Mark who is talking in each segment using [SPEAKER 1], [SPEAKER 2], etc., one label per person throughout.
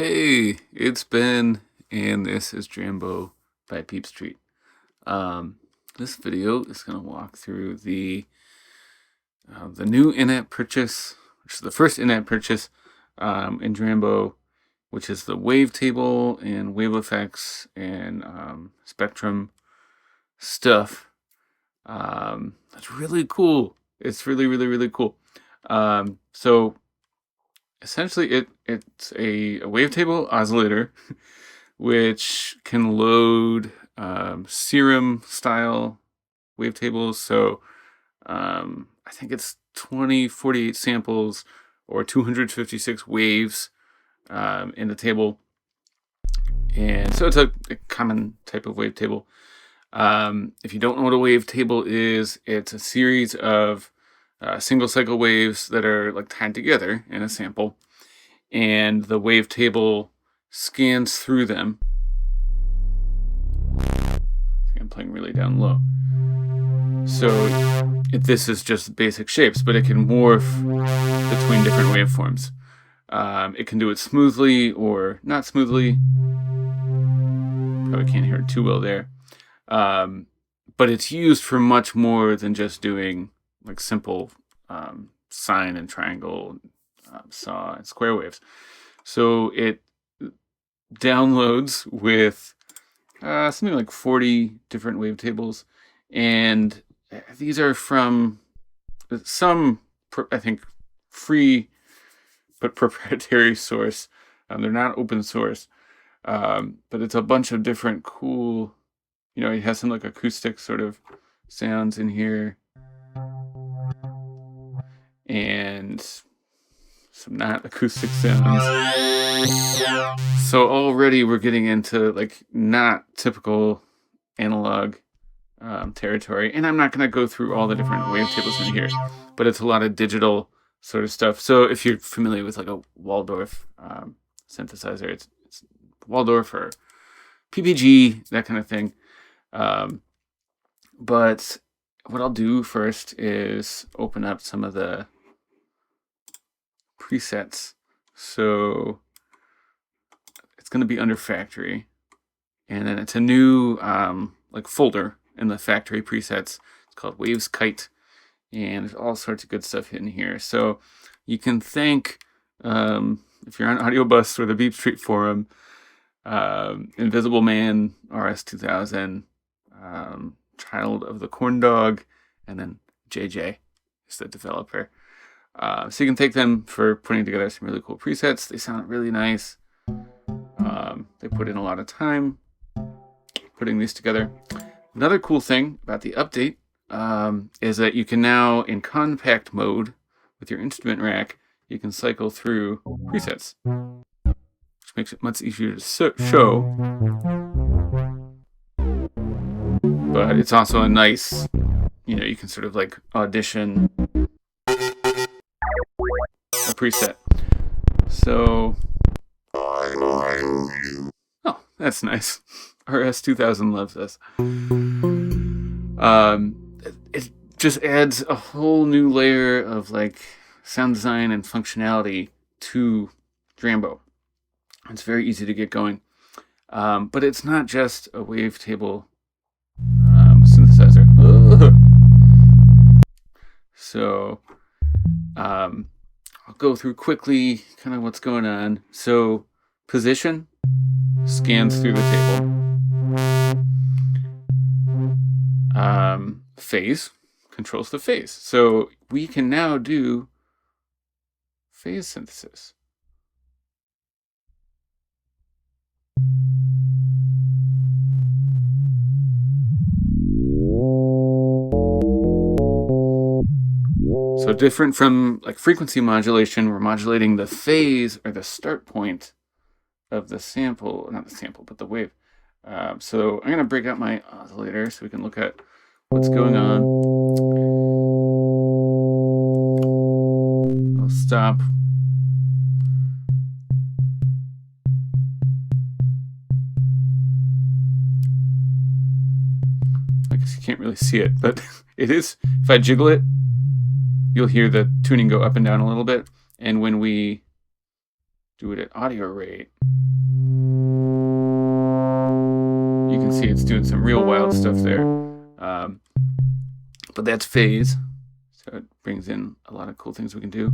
[SPEAKER 1] Hey, it's Ben, and this is Drambo by BeepStreet. This video is going to walk through the new in-app purchase, which is the first in-app purchase in Drambo, which is the Wavetable and wave effects and spectrum stuff. That's really cool. It's really cool. So essentially, it's a wavetable oscillator, which can load serum style wavetables. So I think it's 2048 samples or 256 waves in the table, and so it's a common type of wavetable. If you don't know what a wavetable is, it's a series of single cycle waves that are like tied together in a sample, and the wavetable scans through them. I think I'm playing really down low. So this is just basic shapes, but it can morph between different waveforms. It can do it smoothly or not smoothly. Probably can't hear it too well there. But it's used for much more than just doing like simple sine and triangle, saw and square waves. So it downloads with something like 40 different wavetables, and these are from some, I think, free but proprietary source. They're not open source, but it's a bunch of different cool, it has some like acoustic sort of sounds in here, and some not acoustic sounds. So already we're getting into like not typical analog territory, and I'm not going to go through all the different wavetables in here, but it's a lot of digital sort of stuff. So if you're familiar with like a Waldorf synthesizer, it's Waldorf or PPG, that kind of thing. But what I'll do first is open up some of the presets. So it's going to be under factory, and then it's a new like folder in the factory presets. It's called Waves Kite, and there's all sorts of good stuff in here. So you can thank, if you're on Audio Bus or the BeepStreet forum, Invisible Man, RS2000, Child of the Corn Dog, and then JJ is the developer. So you can thank them for putting together some really cool presets. They sound really nice. They put in a lot of time putting these together. Another cool thing about the update is that you can now, in compact mode with your instrument rack, you can cycle through presets, which makes it much easier to show. But it's also a nice, you can sort of like audition a preset. So, oh, that's nice. RS2000 loves this. It just adds a whole new layer of like sound design and functionality to Drambo. It's very easy to get going. But it's not just a wavetable synthesizer. So I'll go through quickly kind of what's going on. So position scans through the table. Phase controls the phase. So we can now do phase synthesis. So different from like frequency modulation, we're modulating the phase or the start point of the sample, not the sample, but the wave. So I'm going to break out my oscillator so we can look at what's going on. I'll stop. I guess you can't really see it, but it is, if I jiggle it, you'll hear the tuning go up and down a little bit. And when we do it at audio rate, can see it's doing some real wild stuff there. But that's phase, so it brings in a lot of cool things we can do.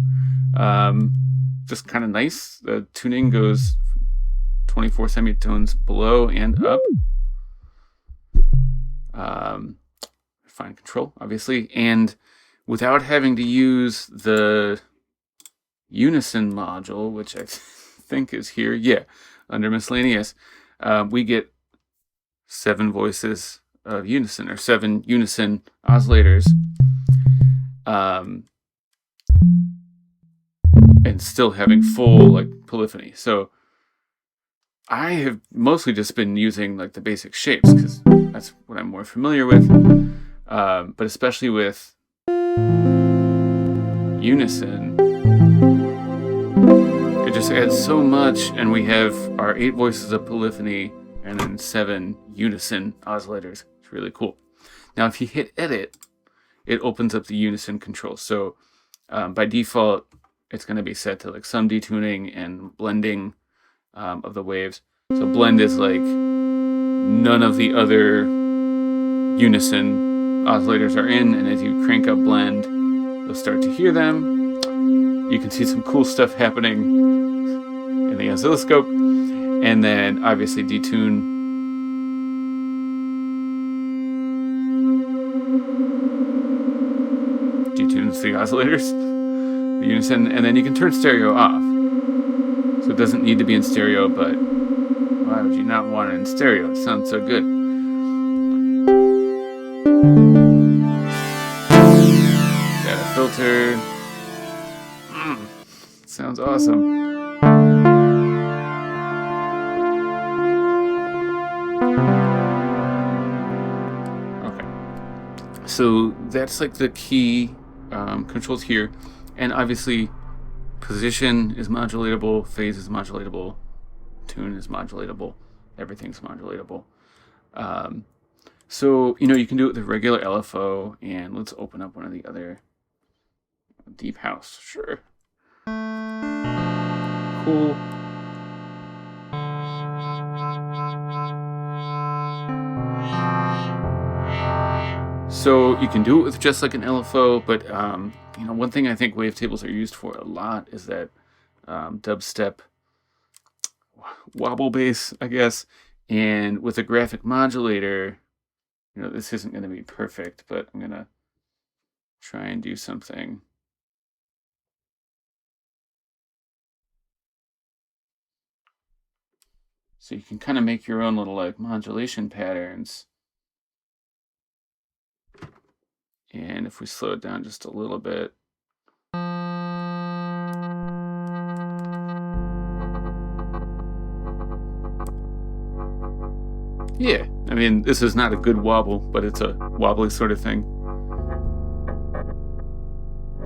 [SPEAKER 1] Just kind of nice. The tuning goes 24 semitones below and up. Fine control, obviously, and without having to use the unison module, which I think is here, yeah, under miscellaneous, we get 7 voices of unison, or 7 unison oscillators, and still having full like polyphony. So I have mostly just been using like the basic shapes because that's what I'm more familiar with. But especially with unison, it just adds so much, and we have our 8 voices of polyphony and then 7 unison oscillators. It's really cool. Now, if you hit edit, it opens up the unison control. So by default, it's going to be set to like some detuning and blending of the waves. So blend is like none of the other unison oscillators are in, and as you crank up blend, you'll start to hear them. You can see some cool stuff happening in the oscilloscope, and then obviously detunes the oscillators, the unison, and then you can turn stereo off. So it doesn't need to be in stereo, but why would you not want it in stereo? It sounds so good. Got a filter. Sounds awesome. Okay. So that's like the key controls here. And obviously position is modulatable, phase is modulatable, tune is modulatable, everything's modulatable. So, you know, you can do it with a regular LFO, and let's open up one of the other deep house. Sure. Cool. So you can do it with just like an LFO, but you know, one thing I think wavetables are used for a lot is that dubstep wobble bass, I guess. And with a graphic modulator, you know, this isn't going to be perfect, but I'm going to try and do something. So you can kind of make your own little like modulation patterns. And if we slow it down just a little bit. Yeah, I mean, this is not a good wobble, but it's a wobbly sort of thing.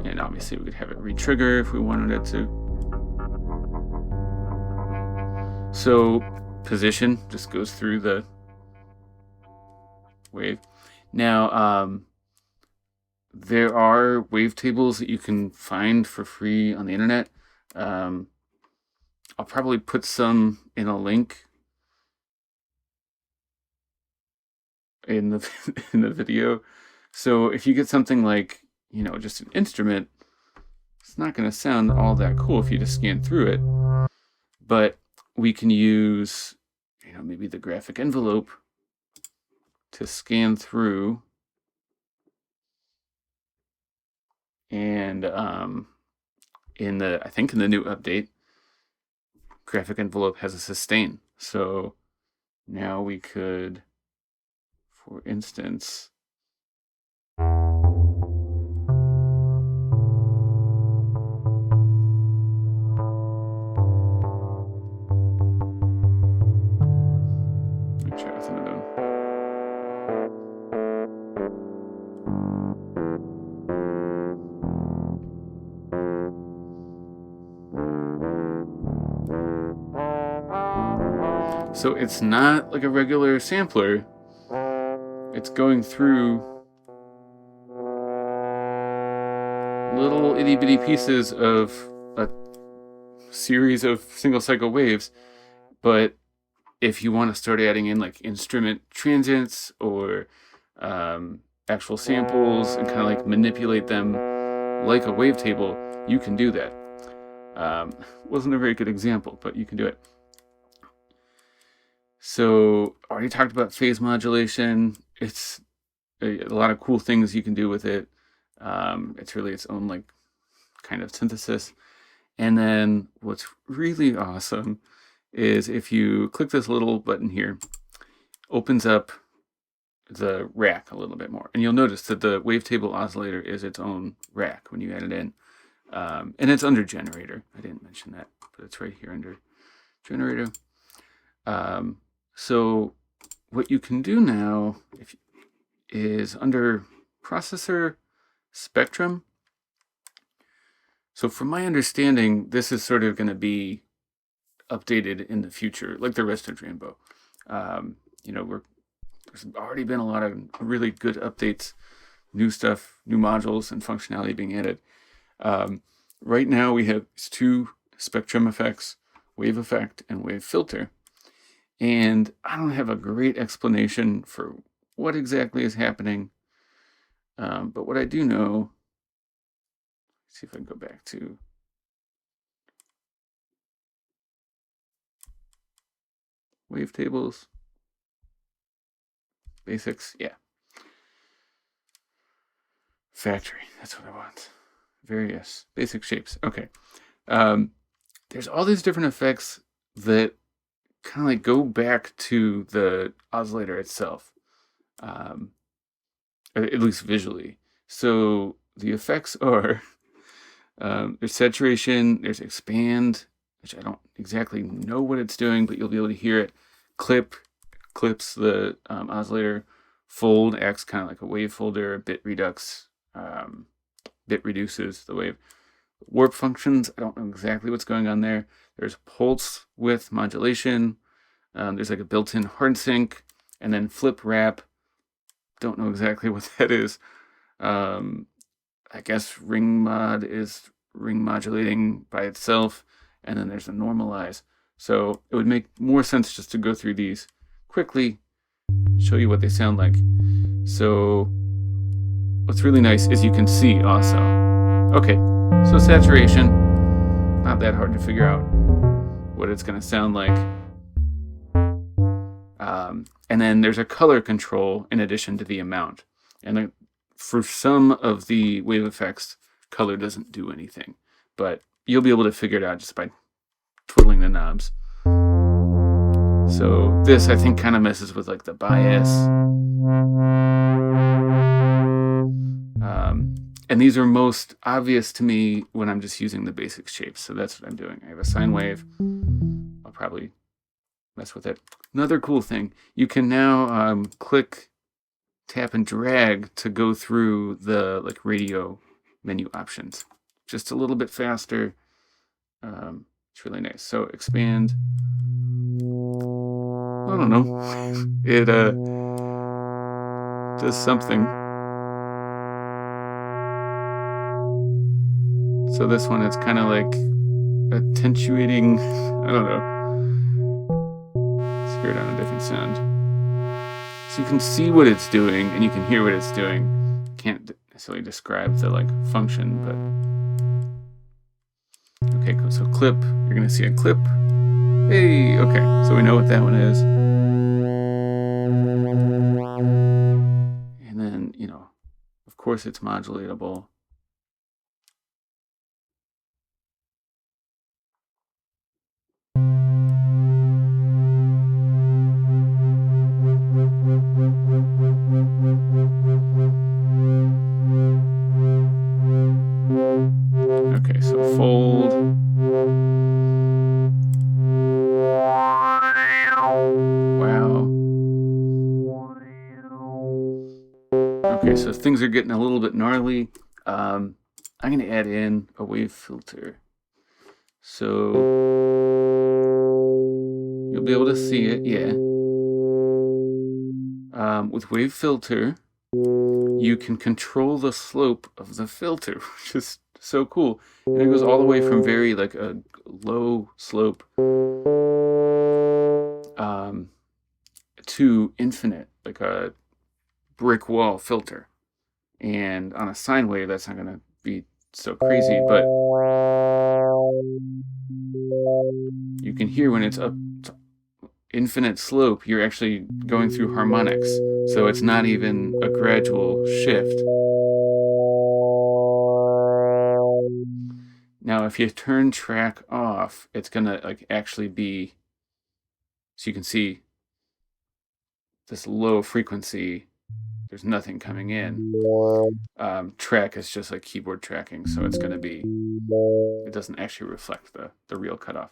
[SPEAKER 1] And obviously we could have it re-trigger if we wanted it to. So position just goes through the wave. Now, there are wavetables that you can find for free on the internet. I'll probably put some in a link in the video. So if you get something like, you know, just an instrument, it's not going to sound all that cool if you just scan through it. But we can use, you know, maybe the graphic envelope to scan through. And I think in the new update, graphic envelope has a sustain. So now we could, for instance, let me try with another one. So it's not like a regular sampler. It's going through little itty bitty pieces of a series of single cycle waves, but if you want to start adding in like instrument transients or actual samples and kind of like manipulate them like a wavetable, you can do that. Wasn't a very good example, but you can do it. So already talked about phase modulation. It's a lot of cool things you can do with it. It's really its own like kind of synthesis. And then what's really awesome is if you click this little button here, opens up the rack a little bit more. And you'll notice that the wavetable oscillator is its own rack when you add it in. And it's under generator. I didn't mention that, but it's right here under generator. So what you can do now is under processor spectrum. So from my understanding, this is sort of going to be updated in the future, like the rest of Drambo. You know, there's already been a lot of really good updates, new stuff, new modules and functionality being added. Right now we have these two spectrum effects, wave effect and wave filter. And I don't have a great explanation for what exactly is happening. But what I do know, let's see if I can go back to wavetables, basics, yeah. Factory, that's what I want. Various basic shapes, okay. There's all these different effects that kind of like go back to the oscillator itself, at least visually. So the effects are, there's saturation, there's expand, which I don't exactly know what it's doing, but you'll be able to hear it. Clips the oscillator. Fold acts kind of like a wave folder. Bit redux, bit reduces the wave. Warp functions, I don't know exactly what's going on there. There's pulse width modulation. There's like a built-in hard sync, and then flip wrap. Don't know exactly what that is. I guess ring mod is ring modulating by itself, and then there's a normalize. So it would make more sense just to go through these quickly, show you what they sound like. So what's really nice is you can see also. Okay, so saturation, not that hard to figure out what it's going to sound like. And then there's a color control in addition to the amount. And for some of the wave effects, color doesn't do anything. But you'll be able to figure it out just by twiddling the knobs. So this, I think, kind of messes with like the bias. And these are most obvious to me when I'm just using the basic shapes. So that's what I'm doing. I have a sine wave. I'll probably mess with it. Another cool thing, you can now click, tap, and drag to go through the like radio menu options. Just a little bit faster. It's really nice. So expand. I don't know. It does something. So this one, it's kind of like attenuating. I don't know. Let's hear it on a different sound. So you can see what it's doing and you can hear what it's doing. Can't necessarily describe the like function, but okay, cool. So clip, you're gonna see a clip. Hey, okay, so we know what that one is. And then, you know, of course it's modulatable. Okay, so fold. Wow. Okay, so things are getting a little bit gnarly. I'm going to add in a wave filter. So you'll be able to see it, yeah. With wave filter, you can control the slope of the filter, which is so cool. And it goes all the way from very like a low slope to infinite, like a brick wall filter. And on a sine wave, that's not going to be so crazy, but you can hear when it's up to infinite slope, you're actually going through harmonics. So it's not even a gradual shift. Now, if you turn track off, it's going to like actually be, so you can see this low frequency, there's nothing coming in. Track is just like keyboard tracking, so it's going to be, it doesn't actually reflect the real cutoff.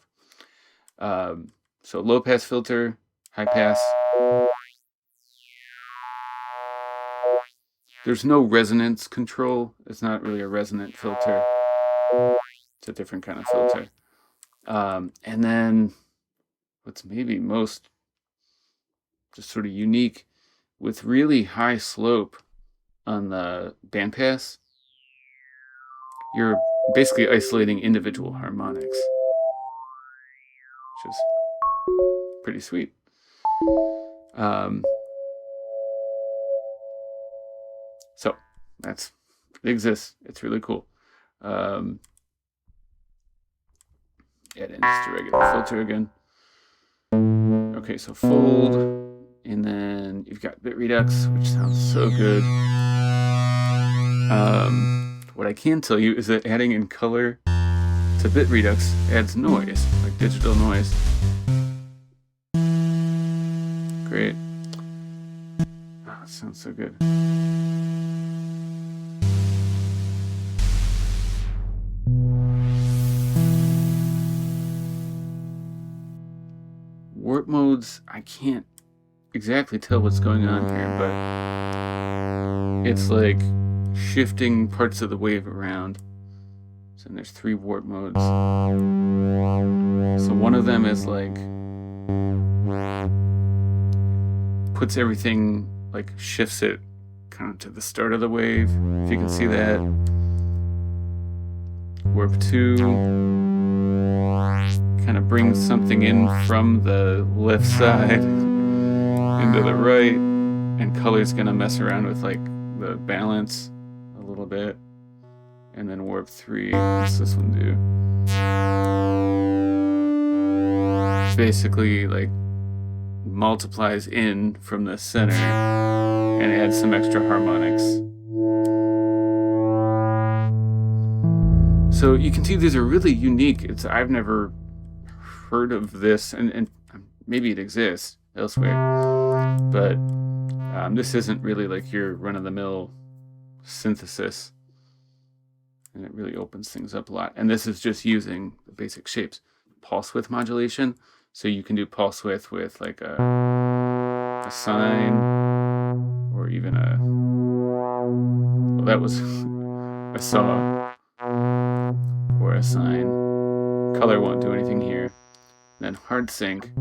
[SPEAKER 1] So low pass filter, high pass. There's no resonance control. It's not really a resonant filter. It's a different kind of filter. And then what's maybe most just sort of unique, with really high slope on the bandpass, you're basically isolating individual harmonics, which is pretty sweet. So it exists. It's really cool. Add in just a regular filter again. Okay, so fold, and then you've got bit redux, which sounds so good. What I can tell you is that adding in color to bit redux adds noise, like digital noise. Great. Oh, it sounds so good. Warp modes, I can't exactly tell what's going on here, but it's like shifting parts of the wave around. So there's 3 warp modes. So one of them is like puts everything, like shifts it kind of to the start of the wave, if you can see that. Warp 2 kind of brings something in from the left side into the right, and color's gonna mess around with like the balance a little bit. And then warp 3, what's this one do? Basically like multiplies in from the center and adds some extra harmonics. So you can see these are really unique. I've never heard of this, and maybe it exists elsewhere, but this isn't really like your run-of-the-mill synthesis, and it really opens things up a lot. And this is just using the basic shapes. Pulse width modulation, so you can do pulse width with like a sine, or even well, that was a saw, or a sine. Color won't do anything here. Then hard sync.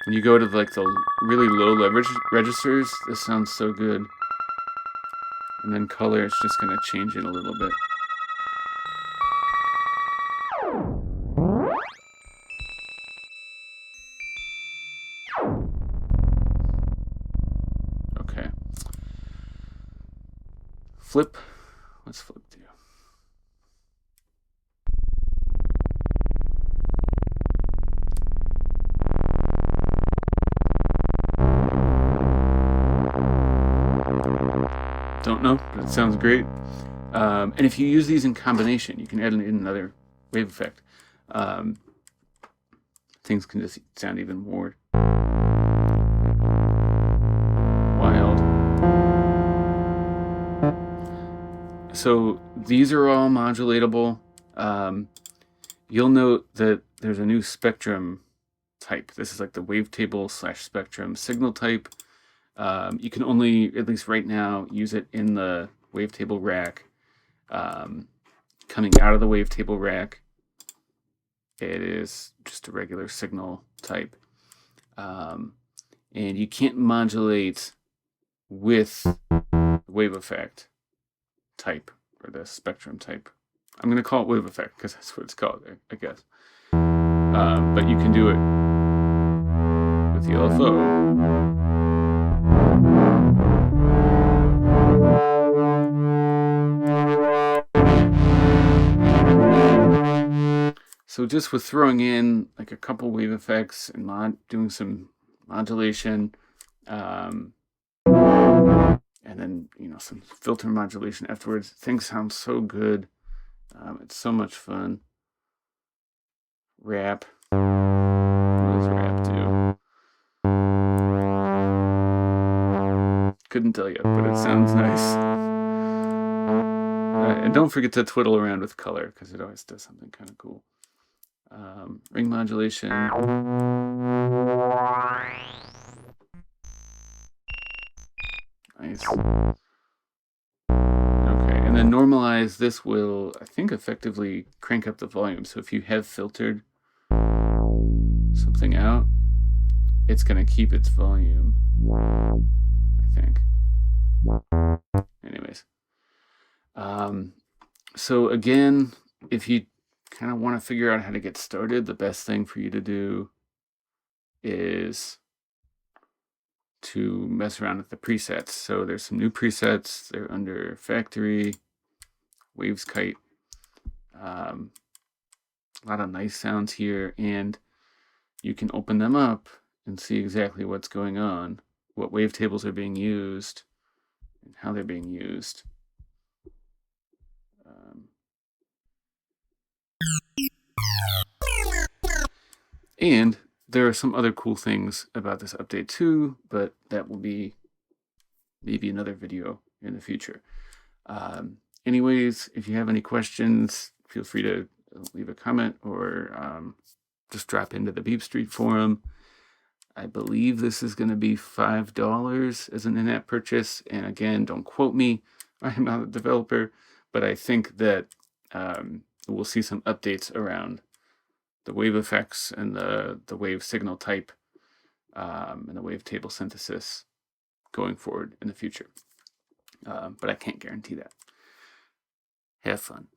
[SPEAKER 1] When you go to like the really low leverage registers, this sounds so good. And then color is just going to change it a little bit. Okay. Flip. What's flip do? Don't know, but it sounds great. And if you use these in combination, you can add in another wave effect. Things can just sound even more wild. So these are all modulatable. You'll note that there's a new spectrum type. This is like the wavetable / spectrum signal type. You can only, at least right now, use it in the wavetable rack. Coming out of the wavetable rack, it is just a regular signal type. And you can't modulate with the wave effect type, or the spectrum type. I'm going to call it wave effect because that's what it's called, I guess. but you can do it with the LFO. So just with throwing in like a couple wave effects and doing some modulation, and then some filter modulation afterwards, things sound so good. It's so much fun. Rap. What does rap do? Couldn't tell you, but it sounds nice. And don't forget to twiddle around with color, because it always does something kind of cool. Ring modulation. Nice. Okay, and then normalize. This will, I think, effectively crank up the volume. So if you have filtered something out, it's going to keep its volume, I think. Anyways. So again, if you kind of want to figure out how to get started, the best thing for you to do is to mess around with the presets. So there's some new presets. They're under Factory, Waves Kite. A lot of nice sounds here, and you can open them up and see exactly what's going on, what wavetables are being used, and how they're being used. And there are some other cool things about this update too, but that will be maybe another video in the future. Anyways, if you have any questions, feel free to leave a comment or just drop into the BeepStreet forum. I believe this is going to be $5 as an in-app purchase. And again, don't quote me. I'm not a developer, but I think that we'll see some updates around the wave effects and the wave signal type and the wavetable synthesis going forward in the future. But I can't guarantee that. Have fun.